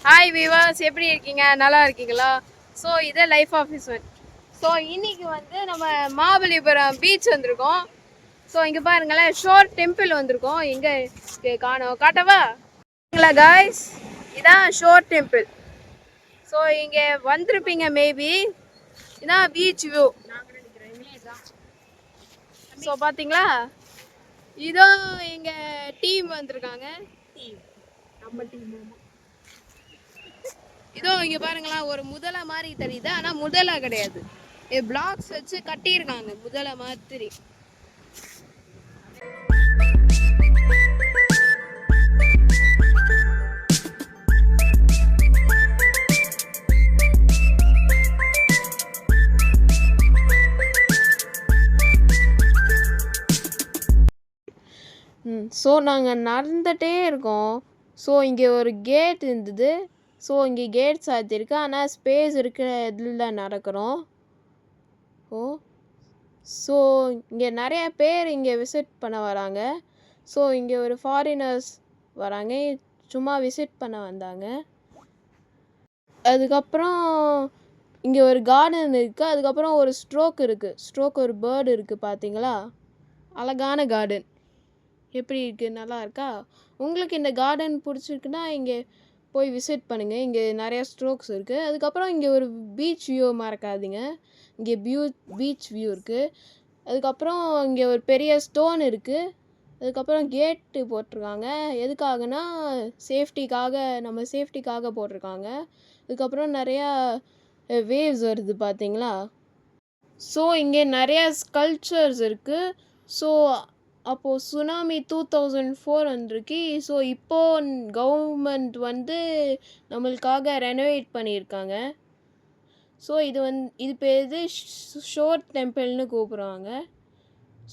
Hi விவாஸ், எப்படி இருக்கீங்க? நல்லா இருக்கீங்களா? ஸோ இதே லைஃப் ஆஃபீஸர். ஸோ இன்னைக்கு வந்து நம்ம மகாபலிபுரம் பீச் வந்திருக்கோம். ஸோ இங்கே பாருங்களேன், ஷோர் டெம்பிள் வந்திருக்கோம். எங்கே காணோம், காட்டவா காய்ஸ்? இதான் ஷோர் டெம்பிள். ஸோ இங்கே வந்திருப்பீங்க மேபி. இதான் பீச் வியூ. ஸோ பார்த்தீங்களா, இதோ எங்கள் டீம் வந்திருக்காங்க. நம்ம டீம். இதோ இங்க பாருங்களா, ஒரு முதலை மாதிரி தெரியுது, ஆனா முதலை கிடையாது. பிளாக்ஸ் வச்சு கட்டியிருக்காங்க முதலை மாதிரி. ஸோ நாங்கள் நடந்துகிட்டே இருக்கோம். ஸோ இங்கே ஒரு கேட் இருந்தது. ஸோ இங்கே கேட் சாத்தியிருக்கு, ஆனால் ஸ்பேஸ் இருக்கிற இதில் நடக்கிறோம். ஸோ இங்கே நிறைய பேர் இங்கே விசிட் பண்ண வராங்க. ஸோ இங்கே ஒரு ஃபாரினர்ஸ் வராங்க, சும்மா விசிட் பண்ண வந்தாங்க. அதுக்கப்புறம் இங்கே ஒரு கார்டன் இருக்குது. அதுக்கப்புறம் ஒரு ஸ்ட்ரோக் ஒரு பேர்டு இருக்குது, பார்த்தீங்களா? அழகான கார்டன். எப்படி இருக்குது, நல்லா இருக்கா? உங்களுக்கு இந்த கார்டன் பிடிச்சிருக்குன்னா இங்கே போய் விசிட் பண்ணுங்கள். இங்கே நிறையா ஸ்ட்ரோக்ஸ் இருக்குது. அதுக்கப்புறம் இங்கே ஒரு பீச் வியூ மறக்காதீங்க. இங்கே பீச் வியூ இருக்குது. அதுக்கப்புறம் இங்கே ஒரு பெரிய ஸ்டோன் இருக்குது. அதுக்கப்புறம் கேட்டு போட்டிருக்காங்க. எதுக்காகனா நம்ம சேஃப்டிக்காக போட்டிருக்காங்க. அதுக்கப்புறம் நிறையா வேவ்ஸ் வருது, பார்த்தீங்களா? ஸோ இங்கே நிறையா ஸ்கல்ப்சர்ஸ் இருக்குது. ஸோ அப்போது சுனாமி 2004 வந்திருக்கு. ஸோ இப்போது கவர்மெண்ட் வந்து நம்மளுக்காக ரெனோவேட் பண்ணியிருக்காங்க. ஸோ இது பேர் ஷோர் டெம்பிள்னு கூப்பிட்றாங்க.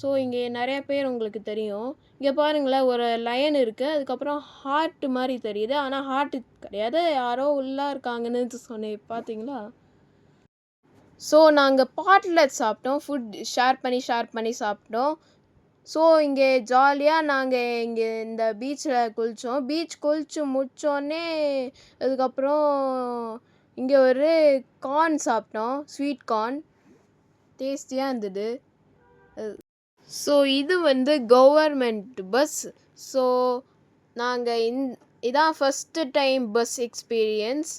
ஸோ இங்கே நிறைய பேர் உங்களுக்கு தெரியும். இங்கே பாருங்களேன், ஒரு லயன் இருக்குது. அதுக்கப்புறம் ஹார்ட் மாதிரி தெரியுது, ஆனால் ஹார்ட் கிடையாது, யாரோ உள்ளே இருக்காங்கன்னு சொன்னேன், பார்த்தீங்களா? ஸோ நாங்கள் பாட்லெட் சாப்பிட்டோம். ஃபுட் ஷேர் பண்ணி சாப்பிட்டோம். ஸோ இங்கே ஜாலியாக நாங்கள் இங்கே இந்த பீச்சில் குளித்து முடித்தோடனே அதுக்கப்புறம் இங்கே ஒரு கார்ன் சாப்பிட்டோம், ஸ்வீட் கார்ன். டேஸ்டியாக இருந்தது. ஸோ இது வந்து கவர்மெண்ட் பஸ். ஸோ நாங்கள் இதான் first time bus experience.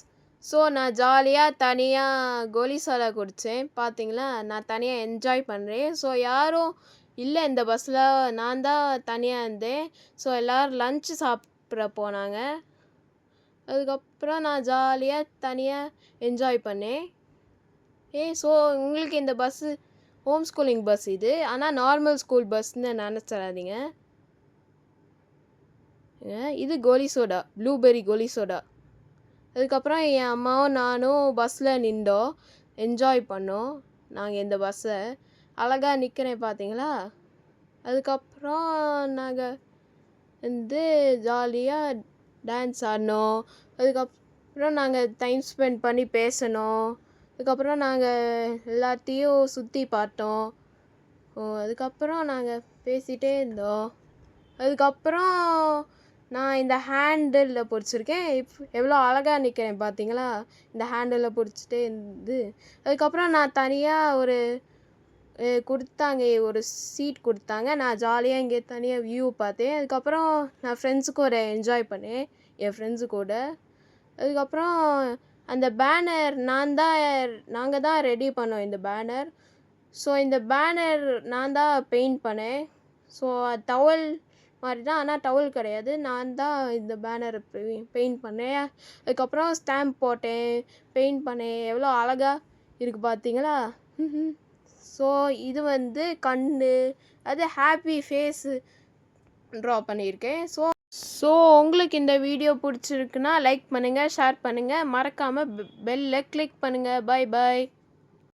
So நான் ஜாலியாக தனியாக கோலி சோடா குடித்தேன், பார்த்தீங்களா? நான் தனியாக என்ஜாய் பண்ணுறேன். ஸோ யாரும் இல்லை இந்த பஸ்ஸில், நான் தான் தனியாக இருந்தேன். ஸோ எல்லோரும் லன்ச்சு சாப்பிட போனாங்க. அதுக்கப்புறம் நான் ஜாலியாக தனியாக என்ஜாய் பண்ணேன். ஸோ உங்களுக்கு இந்த பஸ்ஸு ஹோம் ஸ்கூலிங் பஸ் இது, ஆனால் நார்மல் ஸ்கூல் பஸ்ன்னு நினச்சிடாதீங்க. இது கோலி சோடா, ப்ளூபெர்ரி கோலி சோடா. அதுக்கப்புறம் என் அம்மாவும் நானும் பஸ்ஸில் நின்றோம், என்ஜாய் பண்ணோம். நாங்கள் இந்த பஸ்ஸை அழகாக நிற்கிறேன், பார்த்தீங்களா? அதுக்கப்புறம் நாங்கள் வந்து ஜாலியாக டான்ஸ் ஆடினோம். அதுக்கப்புறம் நாங்கள் டைம் ஸ்பெண்ட் பண்ணி பேசினோம். அதுக்கப்புறம் நாங்கள் எல்லாத்தையும் சுற்றி பார்த்தோம். அதுக்கப்புறம் நாங்கள் பேசிகிட்டே இருந்தோம். அதுக்கப்புறம் நான் இந்த ஹேண்டிலில் பிடிச்சிருக்கேன். எவ்வளோ அழகாக நிற்கிறேன், பார்த்தீங்களா? இந்த ஹேண்டிலில் பிடிச்சிட்டே இருந்து அதுக்கப்புறம் நான் தனியாக ஒரு சீட் கொடுத்தாங்க. நான் ஜாலியாக இங்கே தனியாக வியூ பார்த்தேன். அதுக்கப்புறம் நான் ஃப்ரெண்ட்ஸு கூட என்ஜாய் பண்ணேன், என் ஃப்ரெண்ட்ஸு கூட. அதுக்கப்புறம் அந்த பேனர் நாங்கள் தான் ரெடி பண்ணோம், இந்த பேனர். ஸோ இந்த பேனர் நான் தான் பெயிண்ட் பண்ணேன். ஸோ டவல் மாதிரி தான், ஆனால் டவல் கிடையாது. நான் தான் இந்த பேனரை பெயிண்ட் பண்ணேன். அதுக்கப்புறம் ஸ்டாம்ப் போட்டேன், பெயிண்ட் பண்ணேன். எவ்வளோ அழகாக இருக்குது, பார்த்தீங்களா? ஸோ இது வந்து கண்ணு, அது ஹாப்பி ஃபேஸு ட்ரா பண்ணியிருக்கேன். ஸோ உங்களுக்கு இந்த வீடியோ பிடிச்சிருக்குன்னா லைக் பண்ணுங்கள், ஷேர் பண்ணுங்கள், மறக்காமல் பெல்லை கிளிக் பண்ணுங்கள். பை.